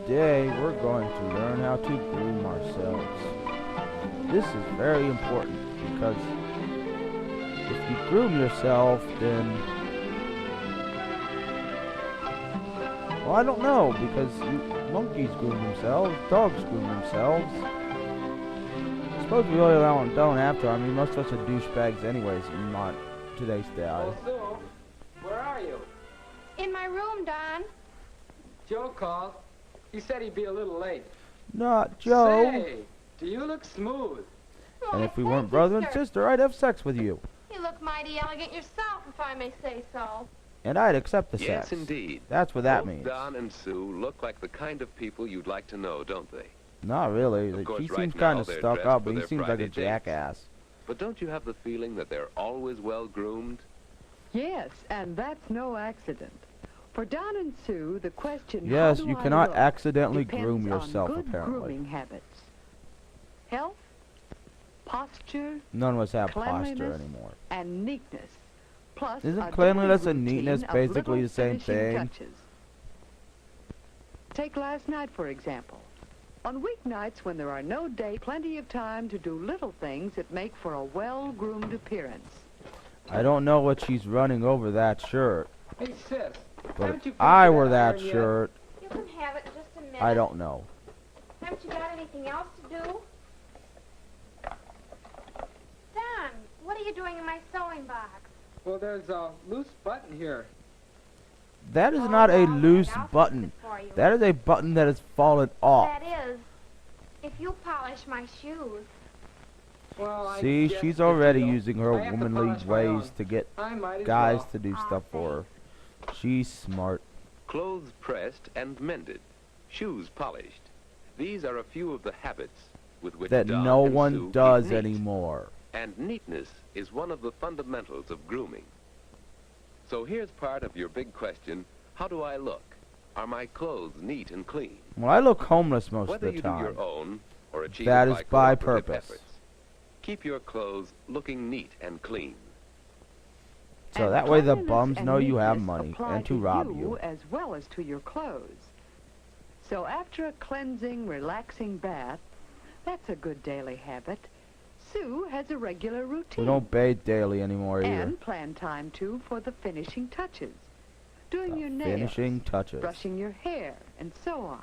Today we're going to learn how to groom ourselves. This is very important because if you groom yourself, then, well, I don't know, because monkeys groom themselves, dogs groom themselves. I suppose we really don't have to. I mean, most of us are douchebags anyways, not today's day. Oh, Sue, where are you? In my room, Don. Joe called. He said he'd be a little late. Not Joe. Say, do you look smooth? And Why, if we thank weren't you, brother and sir. sister, I'd have sex with you. You look mighty elegant yourself, if I may say so. And I'd accept the Yes, sex. indeed. That's what that Both means. Don and Sue look like the kind of people you'd like to know, don't they? Not really. Of course, He right seems now kind of they're stuck dressed up, for but he their seems like Friday a dates. jackass. But don't you have the feeling that they're always well groomed? Yes, and that's no accident. For Don and Sue, the question, Yes, how do you I cannot look, accidentally depends groom yourself, on good apparently. grooming habits. Health, posture, None of us have posture cleanliness, anymore. and neatness. Plus, Isn't a cleanliness daily and neatness routine of basically little the same finishing thing? touches. Take last night, for example. On weeknights, when there are no dates, plenty of time to do little things that make for a well-groomed appearance. I don't know what she's running over that shirt, Hey, sis, but haven't you if I finished were that iron yet? shirt, You can have it in just a minute. I don't know. Haven't you got anything else to do? Don, what are you doing in my sewing box? Well, there's a loose button here. That is Oh, not a all right, loose I'll fix button. it for you. That is a button that has fallen off. That is, if you polish my shoes. Well, I See, guess she's the already deal. using her I have to womanly polish my ways own. to get I might as guys well. to do Aw, stuff for her. She's smart. Clothes pressed and mended, shoes polished. These are a few of the habits with which That Don no and one Sue keep does neat. anymore. And neatness is one of the fundamentals of grooming. So here's part of your big question: how do I look? Are my clothes neat and clean? Well, I look homeless most Whether of the you do time. your own or achieve That it is by by cooperative purpose. efforts, keep your clothes looking neat and clean. So And that way the cleanliness bums and know you have neatness money apply and to rob you. as well as to your clothes. So after a cleansing, relaxing bath, that's a good daily habit. Sue has a regular routine. We don't bathe daily anymore either. And plan time, too, for the finishing touches. Doing your nails, Finishing touches. brushing your hair, and so on.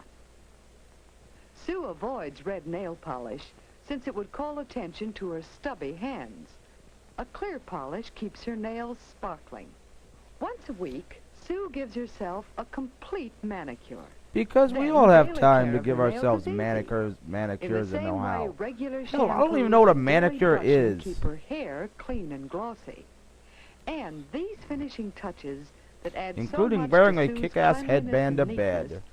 Sue avoids red nail polish since it would call attention to her stubby hands. A clear polish keeps her nails sparkling. Once a week, Sue gives herself a complete manicure. Because we Then all have daily time care to of give her nails ourselves is easy. manicures, In the manicures and same know way, how. regular Hell, I don't even shampoos know what a and daily manicure brushing is. keep her hair clean and glossy. And these finishing touches that add so Including much wearing to a Sue's kick-ass cleanliness headband to and neatness bed.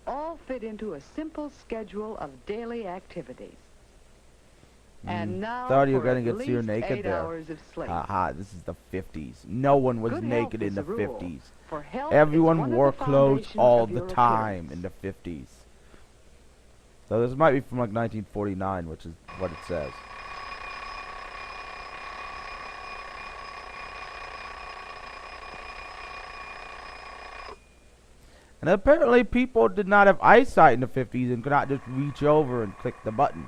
all fit into a simple schedule of daily activities. And now Thought you were for gonna at get Sear least naked 8 there. hours of sleep. Haha, this is the 50s. No one was Good naked health in is the the rule. 50s. For health is one Everyone of wore the clothes foundations all of the your time appearance. in the 50s. So this might be from like 1949, which is what it says. And apparently people did not have eyesight in the 50s and could not just reach over and click the button.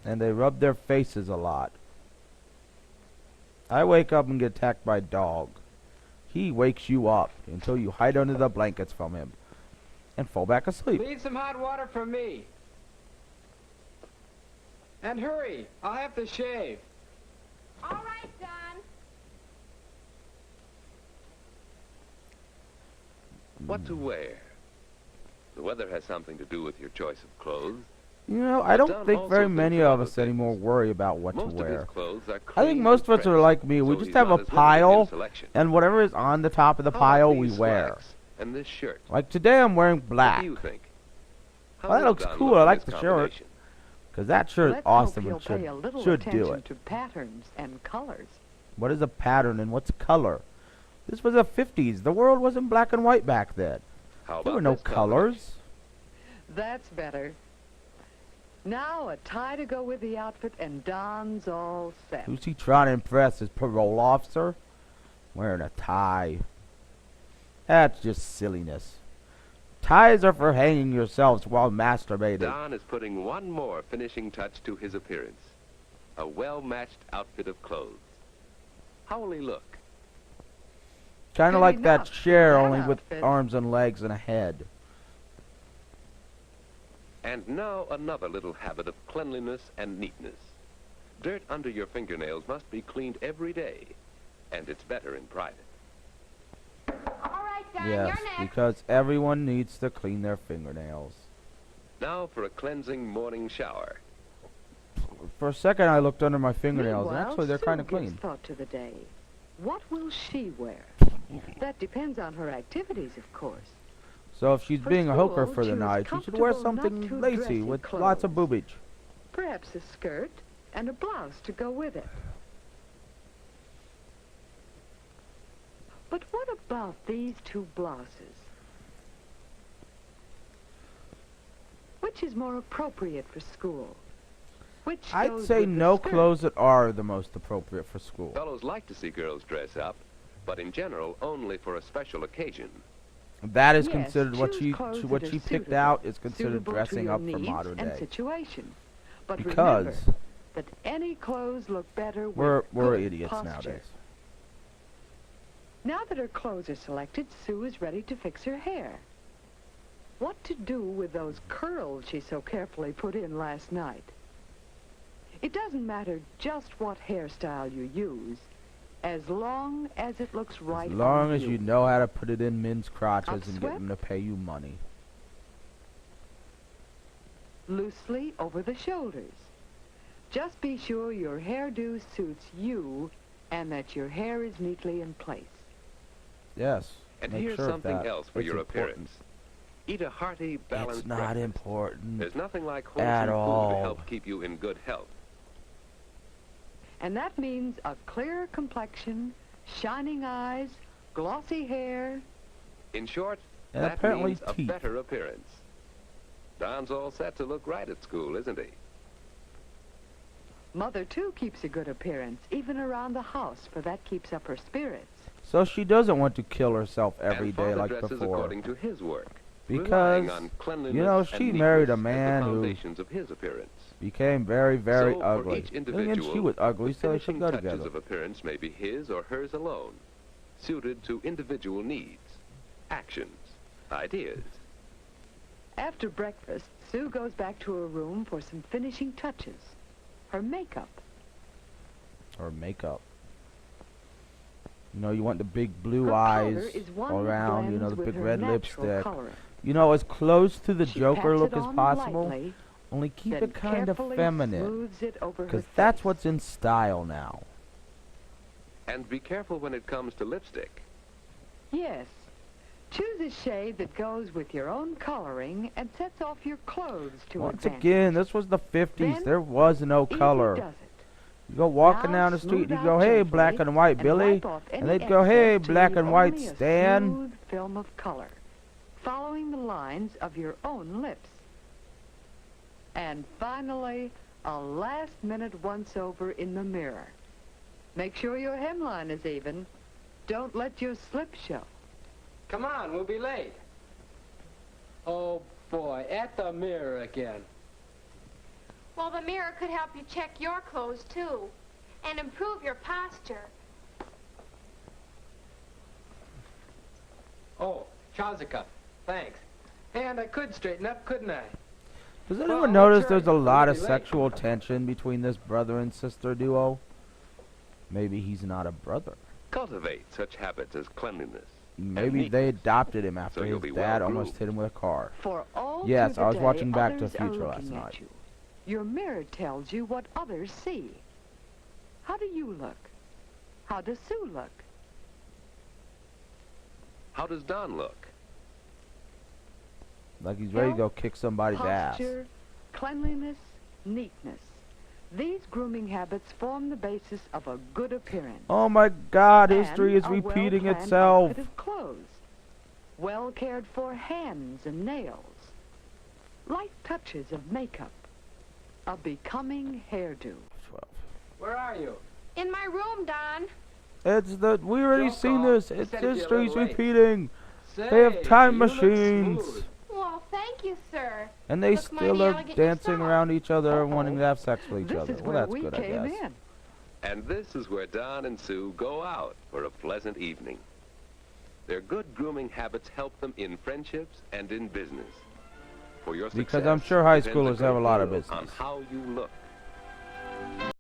And they rub their faces a lot. I wake up and get attacked by a dog. He wakes you up until you hide under the blankets from him and fall back asleep. Leave some hot water for me. And hurry, I'll have to shave. All right, Don. What to wear? The weather has something to do with your choice of clothes. You know, I don't Don think also very thinks many of of other us anymore things. worry about what Most to of his wear. clothes are I think clean most of and us are pressed, like me. We so just he's have not a as limited in pile, selection. and whatever is on the top of the How about pile we these wear. slacks and this shirt? Like today I'm wearing What black. do you think? How Well, that does looks Don cool. look I in like this the shirt. combination? Because that shirt is Let's awesome hope and you'll pay a little should do attention it. to patterns and colors. What is a pattern and what's color? This was the 50s. The world wasn't black and white back then. How There were about no this combination? colors. That's better. Now a tie to go with the outfit, and Don's all set. Who's he trying to impress? His parole officer? Wearing a tie. That's just silliness. Ties are for hanging yourselves while masturbating. Don is putting one more finishing touch to his appearance. A well-matched outfit of clothes. How will he look? Kind of Good like that enough for chair, that only with outfit. arms and legs and a head. And now another little habit of cleanliness and neatness. Dirt under your fingernails must be cleaned every day, and it's better in private. All right, Don, Yes, you're next. because everyone needs to clean their fingernails. Now for a cleansing morning shower. For a second, I looked under my fingernails, and Meanwhile, actually, they're Sue kind of gives clean. thought to the day. What will she wear? That depends on her activities, of course. So if she's For being a hooker school, for the choose night, she should wear comfortable, not something too lacy dressy with lots of clothes. boobage. Perhaps a skirt and a blouse to go with it. But what about these two blouses? Which is more appropriate for school? Which I'd goes say with the no skirt? clothes that are the most appropriate for school. Fellows like to see girls dress up, but in general only for a special occasion. That is Yes, considered what choose she clothes what that she are picked suitable- out is considered suitable to dressing your up for needs modern and day. situation. But Because remember that any clothes look better with we're good idiots posture. nowadays. Now that her clothes are selected, Sue is ready to fix her hair. What to do with those curls she so carefully put in last night? It doesn't matter just what hairstyle you use, as long as it looks right As long on as you know how to put it in men's crotches and get Upswept? them to pay you money. Loosely over the shoulders. Just be sure your hairdo suits you and that your hair is neatly in place. Yes. And make here's sure of something that. else for It's your important. appearance. Eat a hearty, balanced It's not breakfast. important. There's nothing like at wholesome food all. to help keep you in good health. And that means a clearer complexion, shining eyes, glossy hair. In short, And that apparently means a teeth. better appearance. Don's all set to look right at school, isn't he? Mother, too, keeps a good appearance, even around the house, for that keeps up her spirits. So she doesn't want to kill herself every and day father like dresses before. according to his work, Because, relying on cleanliness you know, and she married a neatness as man the who foundations of his appearance. became very, very So, for ugly. each And she individual, was ugly, the so they should finishing go touches together. of appearance may be his or hers alone, suited to individual needs, actions, ideas. After breakfast, Sue goes back to her room for some finishing touches. Her makeup. Or makeup. You know, you want the big blue Her eyes color is one around, that you know, the blends big with red her natural lipstick. coloring. You know, as close to the She Joker pats look it as on possible. lightly, Only keep then it kind of carefully feminine. smooths it over her Because that's face. what's in style now. And be careful when it comes to lipstick. Yes. Choose a shade that goes with your own coloring and sets off your clothes to Once advantage. again, this was the 50s. Then, There was no Easy color. does it. You go walking Now down the street, smooth you out go, hey, gently black and white Billy. wipe off And any they'd go, hey, excess to black leave and white only a Stan. smooth film of color, following the lines of your own lips. And finally, a last-minute once-over in the mirror. Make sure your hemline is even. Don't let your slip show. Come on, we'll be late. Oh, boy, at the mirror again. Well, the mirror could help you check your clothes, too, and improve your posture. Oh, trouser cuff. Thanks. And I could straighten up, couldn't I? Does Well, anyone notice that's there's a right. lot of We'll be late. sexual tension between this brother and sister duo? Maybe he's not a brother. Cultivate such habits as cleanliness. Maybe neatness. they adopted him after So you'll his be dad well almost groomed. hit him with a car. For all Yes, through I was the day, watching Back to the others are Future last looking at night. you. Your mirror tells you what others see. How do you look? How does Sue look? How does Don look? Like he's ready to go Health, kick somebody's ass. Posture, cleanliness, neatness. These grooming habits form the basis of a good appearance. Oh my God, history is And a repeating well-planned itself. outfit of clothes. Well cared for hands and nails. Light touches of makeup. a becoming hairdo. 12. Where are you? In my room, Don. It's the, we already Don't seen call. this. You It's said it'd be a history's little late. repeating. Say, They have time you look machines. smooth. Well, thank you, sir. And they Look, still Mommy, are I'll get dancing yourself. around each other and Uh-oh. wanting to have sex with each This other. is Well, where that's we good, I came guess. in. And this is where Don and Sue go out for a pleasant evening. Their good grooming habits help them in friendships and in business. For your Because success I'm sure high depends a schoolers have a great lot of deal business. on how you look.